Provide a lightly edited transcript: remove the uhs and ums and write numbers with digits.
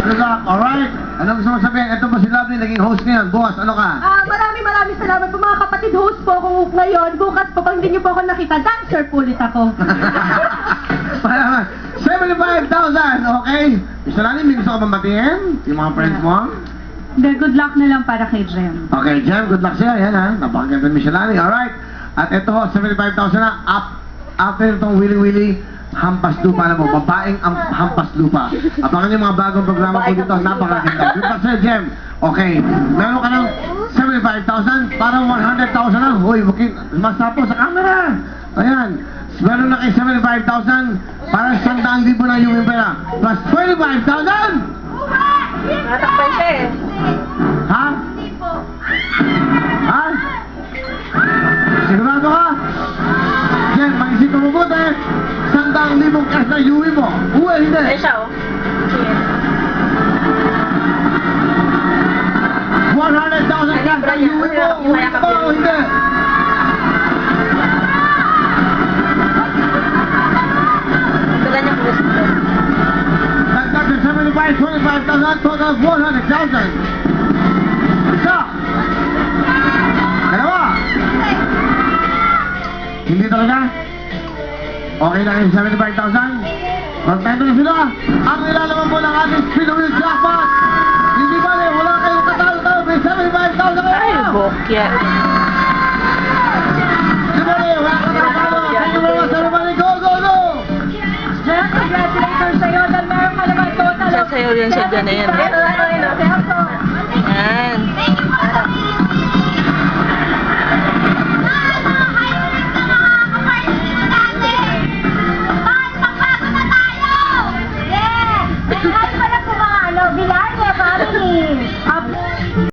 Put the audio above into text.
Good luck. Alright. Ano gusto mo sabihin? Ito ba si Lovely, naging host ngayon? Boss, ano ka? Maraming salamat po mga kapatid. Host po ako ngayon. Bukas po, pag hindi niyo po ako nakita, dancer po ulit ako. 75,000, okay? Mr. Lani, may gusto ka bang batiin? Yung mga friends mo? The good luck na lang para kay Jem. Okay, Jem, good luck sa'yo. Yan ha. Napakaganda ni Mr. Lani. Alright. At ito, 75,000 na. After itong Willy Hampas Lupa na po. Babaeng Hampas Lupa. Abangan yung mga bagong programa po dito. Napakaganda. Good luck sa'yo, Jem. Okay. Meron ka ng 75,000 para 100,000 na. Uy, mas tapo sa camera. Ayan. Meron na kayo 75,000 para 100,000 na yung pera. Plus 25,000! Natakpan siya eh. Ha? Ha? Sigurado ka? Jen, mag-isip mo mabuti. 100,000 cash na iuwi mo. Uwi, hindi. Ay siya oh. 100,000 cash na iuwi mo. Uwi mo o hindi? Dala niya po. Dagdag sa 25,000, total of 100,000. Isa. Dalawa. Hindi talaga? Okay na kayo 75,000? Contento na sila. Ang nilalaman po ng ating Spin the Wheel Jackpot. Hindi ba wala kayong katalo-talo. May 75,000 kayo. Ay, bokya. Hindi ba wala kayong katalo. Sige mo mga sarumani. Go, go, go! Jem, congratulations sa'yo. Dahil meron ka naman total of Sasayaw yan siya dyan na yan. $75,000. Yan.